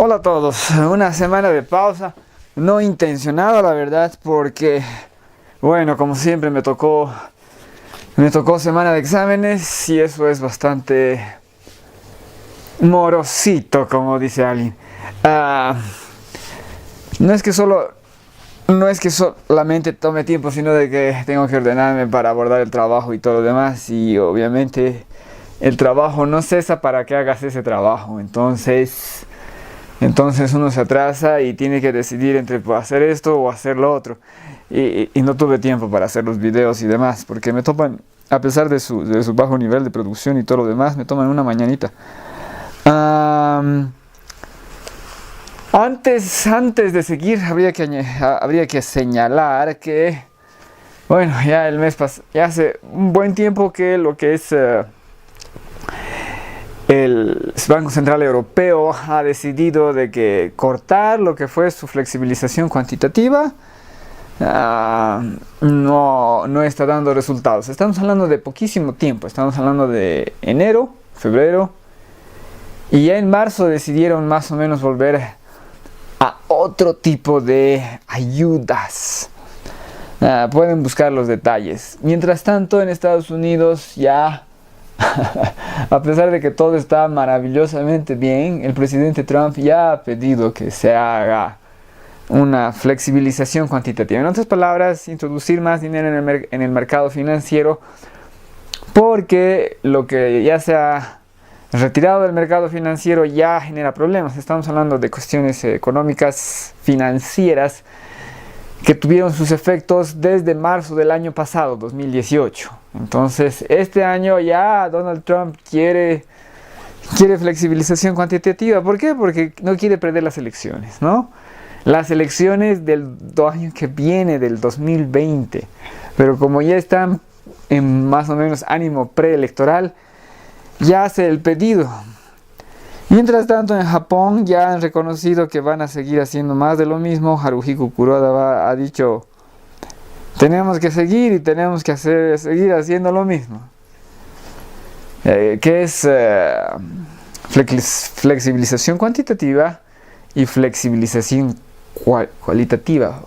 Hola a todos, una semana de pausa, no intencionada la verdad, porque, bueno, como siempre me tocó semana de exámenes y eso es bastante morosito, como dice alguien. Ah, no es que solo, no es que solamente tome tiempo, sino de que tengo que ordenarme para abordar el trabajo y todo lo demás, y obviamente el trabajo no cesa para que hagas ese trabajo, entonces uno se atrasa y tiene que decidir entre hacer esto o hacer lo otro. Y no tuve tiempo para hacer los videos y demás, porque me toman, a pesar de su bajo nivel de producción y todo lo demás, me toman una mañanita. Antes de seguir, habría que señalar que, bueno, ya hace un buen tiempo que lo que es el Banco Central Europeo ha decidido de que cortar lo que fue su flexibilización cuantitativa no está dando resultados. Estamos hablando de poquísimo tiempo, estamos hablando de enero, febrero, y ya en marzo decidieron más o menos volver a otro tipo de ayudas. Pueden buscar los detalles. Mientras tanto, en Estados Unidos ya a pesar de que todo está maravillosamente bien, el presidente Trump ya ha pedido que se haga una flexibilización cuantitativa. En otras palabras, introducir más dinero en el mercado financiero, porque lo que ya se ha retirado del mercado financiero ya genera problemas. Estamos hablando de cuestiones económicas, financieras, que tuvieron sus efectos desde marzo del año pasado, 2018. Entonces, este año ya Donald Trump quiere flexibilización cuantitativa. ¿Por qué? Porque no quiere perder las elecciones, ¿no? Las elecciones del año que viene, del 2020. Pero como ya están en más o menos ánimo preelectoral, ya hace el pedido. Mientras tanto, en Japón ya han reconocido que van a seguir haciendo más de lo mismo. Haruhiko Kuroda ha dicho: tenemos que seguir y tenemos que seguir haciendo lo mismo. Que es flexibilización cuantitativa y flexibilización cualitativa.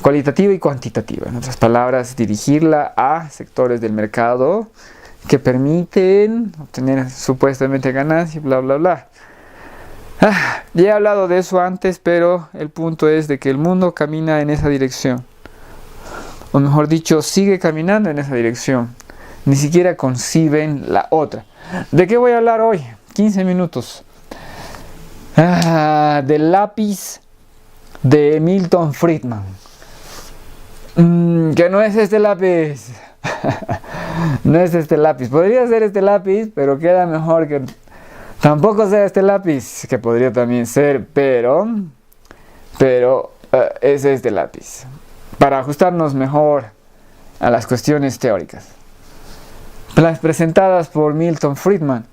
Cualitativa y cuantitativa. En otras palabras, dirigirla a sectores del mercado que permiten obtener supuestamente ganancias, bla bla bla. Ya he hablado de eso antes, pero el punto es de que el mundo camina en esa dirección, o mejor dicho, sigue caminando en esa dirección. Ni siquiera conciben la otra. ¿De qué voy a hablar hoy? 15 minutos. Del lápiz de Milton Friedman. Que no es este lápiz. No es este lápiz. Podría ser este lápiz, pero queda mejor que tampoco sea este lápiz, que podría también ser, pero es este lápiz, para ajustarnos mejor a las cuestiones teóricas, las presentadas por Milton Friedman.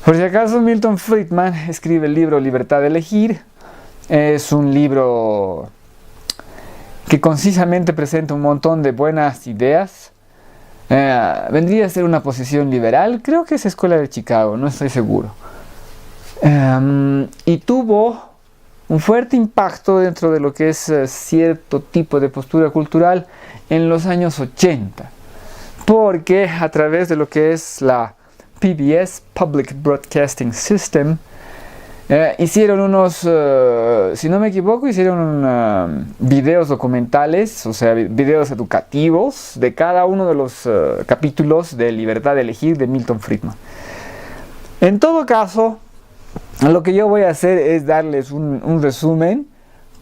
Por si acaso, Milton Friedman escribe el libro Libertad de Elegir. Es un libro que concisamente presenta un montón de buenas ideas. Vendría a ser una posición liberal, creo que es Escuela de Chicago, no estoy seguro. Y tuvo un fuerte impacto dentro de lo que es cierto tipo de postura cultural en los años 80, porque a través de lo que es la PBS, Public Broadcasting System, hicieron unos, si no me equivoco, hicieron videos documentales, o sea, videos educativos de cada uno de los capítulos de Libertad de Elegir de Milton Friedman. En todo caso, lo que yo voy a hacer es darles un resumen,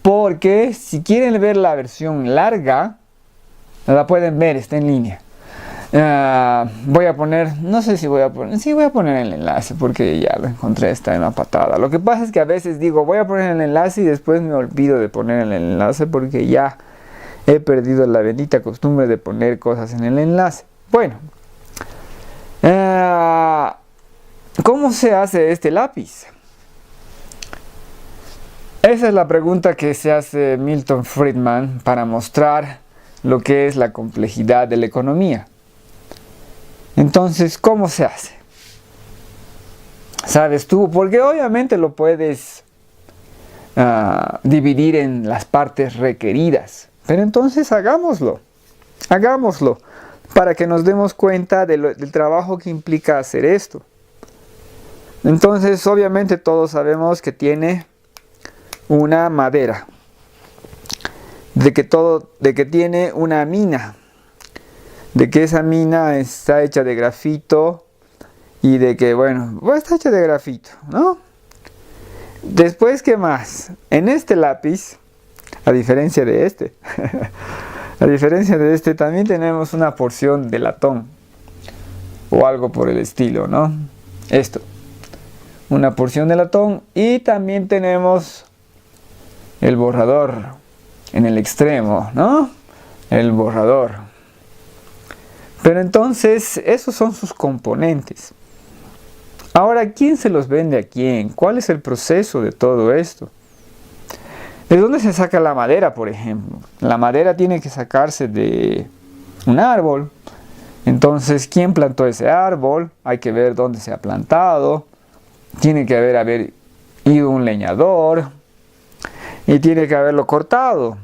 porque si quieren ver la versión larga, la pueden ver, está en línea. Voy a poner, no sé si voy a poner, sí voy a poner el enlace porque ya lo encontré, está en una patada. Lo que pasa es que a veces digo voy a poner el enlace y después me olvido de poner el enlace, porque ya he perdido la bendita costumbre de poner cosas en el enlace. Bueno, ¿cómo se hace este lápiz? Esa es la pregunta que se hace Milton Friedman para mostrar lo que es la complejidad de la economía. Entonces, ¿cómo se hace? sabes tú, porque obviamente lo puedes dividir en las partes requeridas. Pero entonces hagámoslo para que nos demos cuenta del trabajo que implica hacer esto. Entonces obviamente todos sabemos que tiene una madera, de que tiene una mina, de que esa mina está hecha de grafito y de que, bueno, está hecha de grafito, ¿no? Después, ¿qué más? En este lápiz, a diferencia de este, también tenemos una porción de latón o algo por el estilo, ¿no? Esto, una porción de latón, y también tenemos el borrador en el extremo, ¿no? El borrador. Pero entonces, esos son sus componentes. Ahora, ¿quién se los vende a quién? ¿Cuál es el proceso de todo esto? ¿De dónde se saca la madera, por ejemplo? La madera tiene que sacarse de un árbol. Entonces, ¿quién plantó ese árbol? Hay que ver dónde se ha plantado. Tiene que haber ido un leñador. Y tiene que haberlo cortado.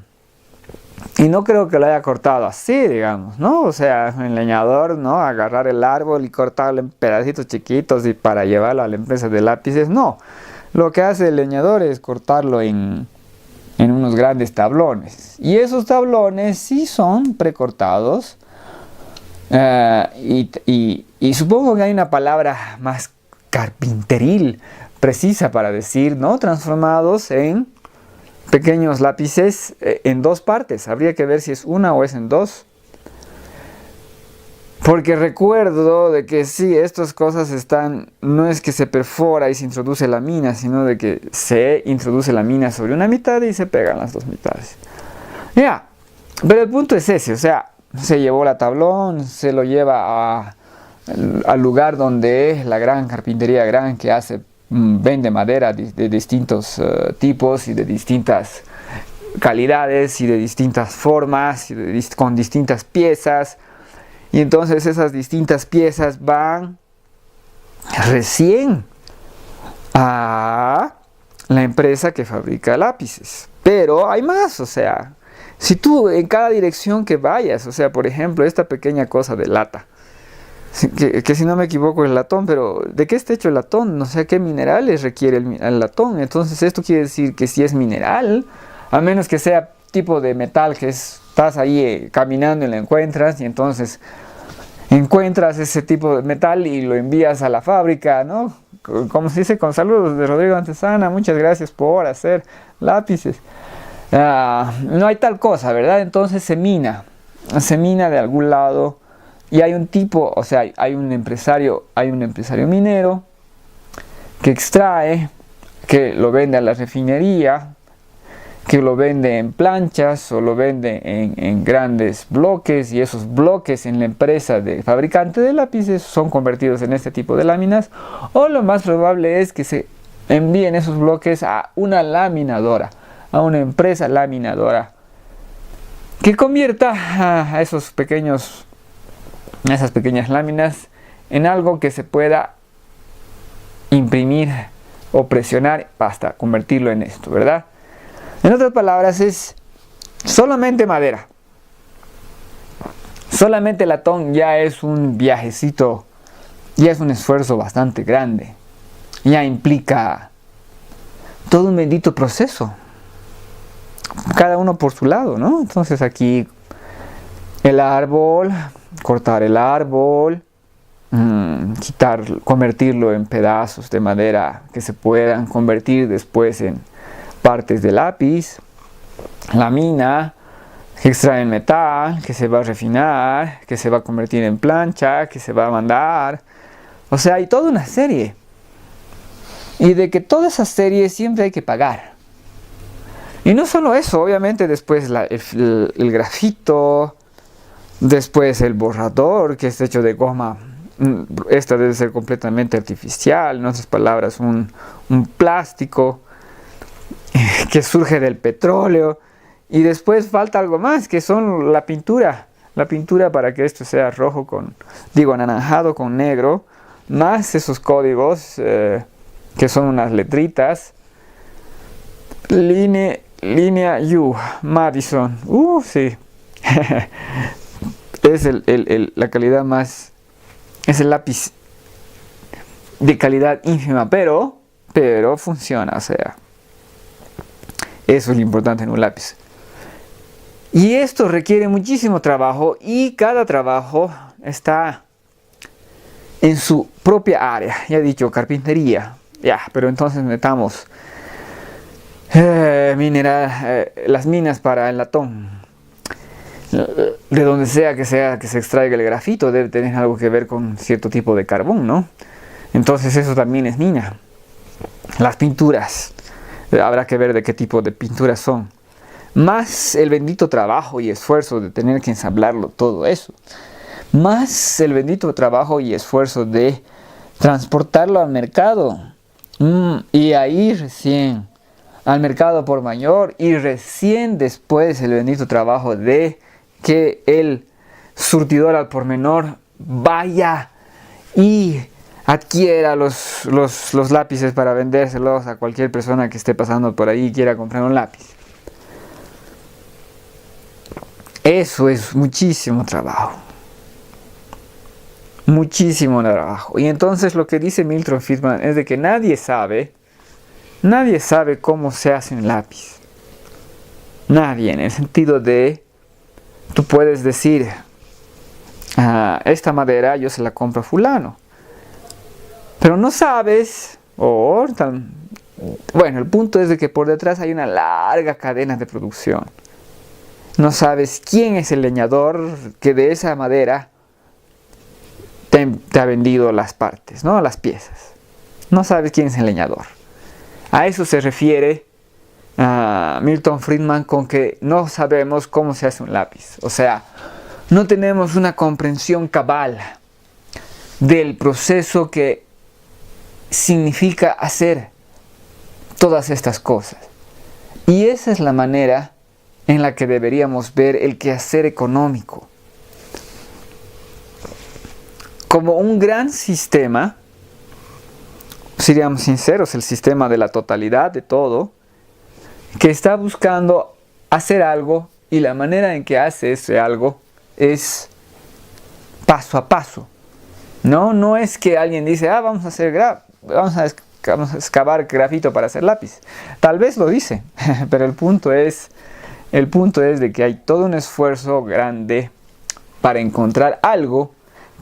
Y no creo que lo haya cortado así, digamos, ¿no? O sea, el leñador, ¿no? Agarrar el árbol y cortarlo en pedacitos chiquitos y para llevarlo a la empresa de lápices, no. Lo que hace el leñador es cortarlo en unos grandes tablones. Y esos tablones sí son precortados. Y supongo que hay una palabra más carpinteril, precisa para decir, ¿no? Transformados en pequeños lápices en dos partes. Habría que ver si es una o es en dos. Porque recuerdo de que sí, estas cosas no es que se perfora y se introduce la mina, sino de que se introduce la mina sobre una mitad y se pegan las dos mitades. Ya, pero el punto es ese, o sea, se llevó la tablón, se lo lleva al lugar donde es la gran carpintería gran que vende madera de distintos tipos y de distintas calidades y de distintas formas y con distintas piezas. Y entonces esas distintas piezas van recién a la empresa que fabrica lápices. Pero hay más, o sea, si tú en cada dirección que vayas, o sea, por ejemplo, esta pequeña cosa de lata, que si no me equivoco es latón, pero ¿de qué está hecho el latón? No sé qué minerales requiere el latón. Entonces esto quiere decir que si es mineral, a menos que sea tipo de metal que estás ahí caminando y lo encuentras, y entonces encuentras ese tipo de metal y lo envías a la fábrica, ¿no? Como se dice, con saludos de Rodrigo Antesana, muchas gracias por hacer lápices. No hay tal cosa, ¿verdad? Entonces se mina de algún lado. Y hay un tipo, o sea, hay un empresario minero que extrae, que lo vende a la refinería, que lo vende en planchas o lo vende en grandes bloques, y esos bloques en la empresa de fabricante de lápices son convertidos en este tipo de láminas, o lo más probable es que se envíen esos bloques a una laminadora, a una empresa laminadora, que convierta a esas pequeñas láminas en algo que se pueda imprimir o presionar hasta convertirlo en esto, ¿verdad? En otras palabras, es solamente madera. Solamente latón ya es un viajecito, ya es un esfuerzo bastante grande. Ya implica todo un bendito proceso. Cada uno por su lado, ¿no? Entonces aquí el árbol, cortar el árbol, convertirlo en pedazos de madera que se puedan convertir después en partes de lápiz, la mina, que extrae el metal, que se va a refinar, que se va a convertir en plancha, que se va a mandar. O sea, hay toda una serie. Y de que toda esa serie siempre hay que pagar. Y no solo eso, obviamente después el grafito, después el borrador, que es hecho de goma. Esta debe ser completamente artificial, en otras palabras, un plástico que surge del petróleo. Y después falta algo más, que son la pintura para que esto sea rojo anaranjado con negro, más esos códigos que son unas letritas. Línea U, Madison. Sí. Es la calidad más. Es el lápiz de calidad ínfima, pero funciona, o sea. Eso es lo importante en un lápiz. Y esto requiere muchísimo trabajo y cada trabajo está en su propia área. Ya he dicho, carpintería. Ya, pero entonces metamos las minas para el latón. De donde sea que se extraiga el grafito, debe tener algo que ver con cierto tipo de carbón, ¿no? Entonces eso también es mina. Las pinturas, habrá que ver de qué tipo de pinturas son. Más el bendito trabajo y esfuerzo de tener que ensamblarlo todo eso. Más el bendito trabajo y esfuerzo de transportarlo al mercado. Y ahí recién al mercado por mayor, y recién después el bendito trabajo de que el surtidor al por menor vaya y adquiera los lápices para vendérselos a cualquier persona que esté pasando por ahí y quiera comprar un lápiz. Eso es muchísimo trabajo. Muchísimo trabajo. Y entonces lo que dice Milton Friedman es de que nadie sabe cómo se hace un lápiz. Nadie, en el sentido de, tú puedes decir, esta madera yo se la compro a fulano. Pero no sabes, bueno, el punto es de que por detrás hay una larga cadena de producción. No sabes quién es el leñador que de esa madera te ha vendido las partes, ¿no? Las piezas. No sabes quién es el leñador. A eso se refiere Milton Friedman con que no sabemos cómo se hace un lápiz. O sea, no tenemos una comprensión cabal del proceso que significa hacer todas estas cosas. Y esa es la manera en la que deberíamos ver el quehacer económico. Como un gran sistema, seríamos sinceros, el sistema de la totalidad de todo, que está buscando hacer algo, y la manera en que hace ese algo es paso a paso. No es que alguien dice, vamos a excavar grafito para hacer lápiz. Tal vez lo dice, pero el punto es de que hay todo un esfuerzo grande para encontrar algo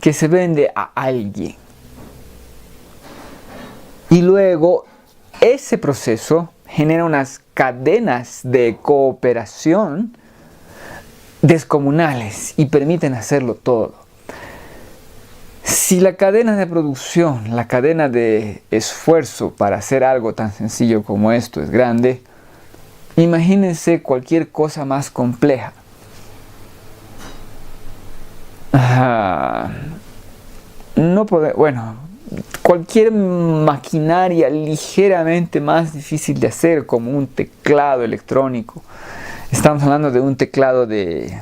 que se vende a alguien. Y luego ese proceso genera unas cadenas de cooperación descomunales y permiten hacerlo todo. Si la cadena de producción, la cadena de esfuerzo para hacer algo tan sencillo como esto es grande, imagínense cualquier cosa más compleja. Cualquier maquinaria ligeramente más difícil de hacer, como un teclado electrónico. Estamos hablando de un teclado de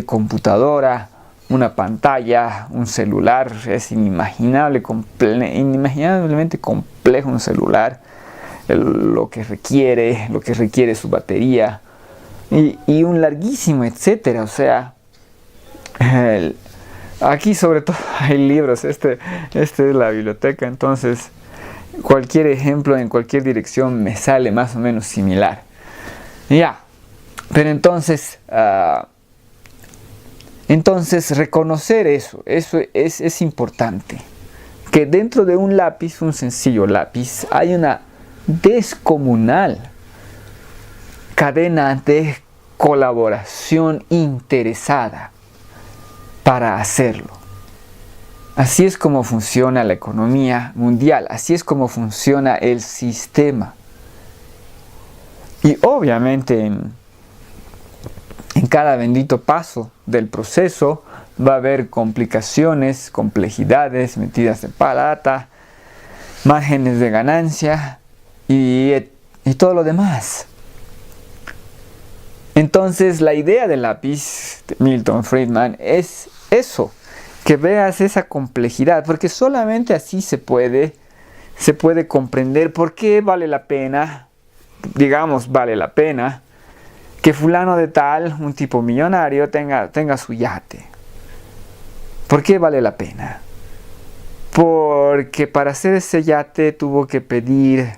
computadora, una pantalla, un celular. Es inimaginablemente complejo un celular. Lo que requiere su batería. Y un larguísimo etcétera. O sea, aquí sobre todo hay libros. Este es la biblioteca. Entonces cualquier ejemplo en cualquier dirección me sale más o menos similar. Ya. Pero entonces reconocer eso es importante. Que dentro de un lápiz, un sencillo lápiz, hay una descomunal cadena de colaboración interesada para hacerlo. Así es como funciona la economía mundial, así es como funciona el sistema. Y obviamente en cada bendito paso del proceso va a haber complicaciones, complejidades, metidas de pata, márgenes de ganancia y todo lo demás. Entonces la idea del lápiz de Milton Friedman es eso, que veas esa complejidad, porque solamente así se puede comprender por qué vale la pena, digamos, vale la pena que fulano de tal, un tipo millonario, tenga su yate. ¿Por qué vale la pena? Porque para hacer ese yate tuvo que pedir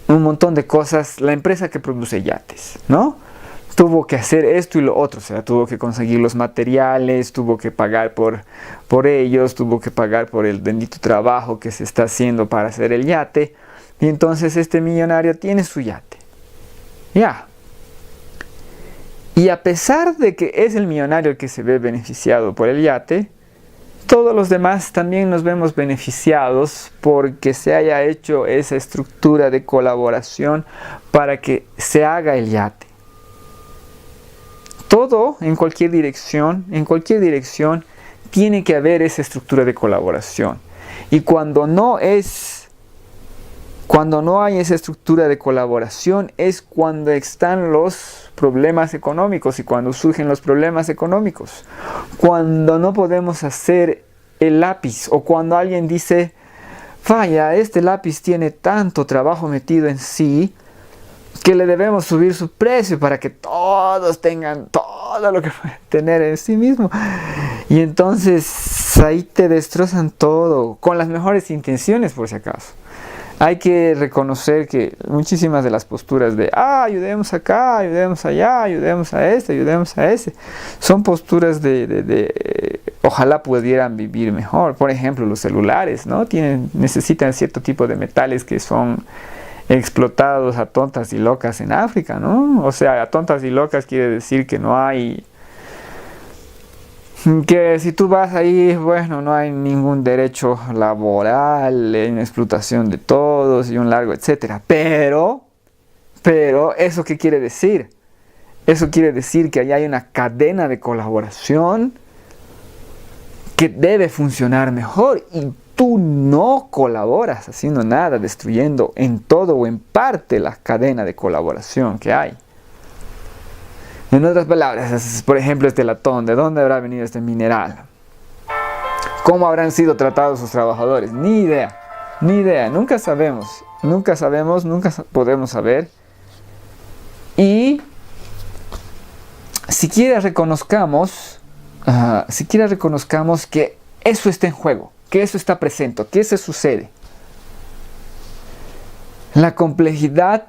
un montón de cosas la empresa que produce yates, ¿no? Tuvo que hacer esto y lo otro, o sea, tuvo que conseguir los materiales, tuvo que pagar por ellos, tuvo que pagar por el bendito trabajo que se está haciendo para hacer el yate. Y entonces este millonario tiene su yate. Ya. Y a pesar de que es el millonario el que se ve beneficiado por el yate, todos los demás también nos vemos beneficiados porque se haya hecho esa estructura de colaboración para que se haga el yate. Todo, en cualquier dirección, tiene que haber esa estructura de colaboración. Y cuando no hay esa estructura de colaboración, es cuando están los problemas económicos y cuando surgen los problemas económicos. Cuando no podemos hacer el lápiz, o cuando alguien dice, vaya, este lápiz tiene tanto trabajo metido en sí, que le debemos subir su precio para que todos tengan todo lo que pueden tener en sí mismo. Y entonces ahí te destrozan todo, con las mejores intenciones por si acaso. Hay que reconocer que muchísimas de las posturas de ayudemos acá, ayudemos allá, ayudemos a este, ayudemos a ese, son posturas de ojalá pudieran vivir mejor. Por ejemplo, los celulares, ¿no? Necesitan cierto tipo de metales que son explotados a tontas y locas en África, ¿no? O sea, a tontas y locas quiere decir que no hay, que si tú vas ahí, bueno, no hay ningún derecho laboral, en explotación de todos y un largo etcétera. Pero, ¿eso qué quiere decir? Eso quiere decir que ahí hay una cadena de colaboración que debe funcionar mejor y tú no colaboras haciendo nada, destruyendo en todo o en parte la cadena de colaboración que hay. En otras palabras, por ejemplo, este latón, ¿de dónde habrá venido este mineral? ¿Cómo habrán sido tratados sus trabajadores? Ni idea, nunca sabemos, nunca podemos saber. Y siquiera reconozcamos que eso está en juego, que eso está presente, que eso sucede. La complejidad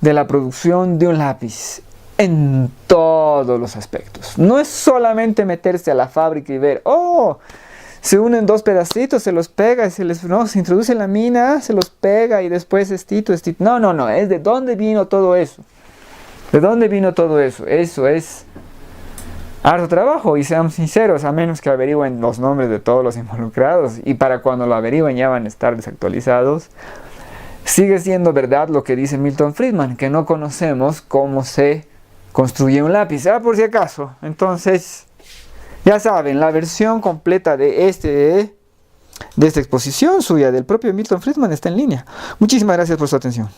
de la producción de un lápiz en todos los aspectos. No es solamente meterse a la fábrica y ver, se unen dos pedacitos, se los pega, se introduce en la mina, se los pega y después estito. No, es de dónde vino todo eso. ¿De dónde vino todo eso? Eso es harto trabajo, y seamos sinceros, a menos que averigüen los nombres de todos los involucrados, y para cuando lo averigüen ya van a estar desactualizados. Sigue siendo verdad lo que dice Milton Friedman, que no conocemos cómo se construye un lápiz, por si acaso. Entonces, ya saben, la versión completa de esta exposición suya del propio Milton Friedman está en línea. Muchísimas gracias por su atención.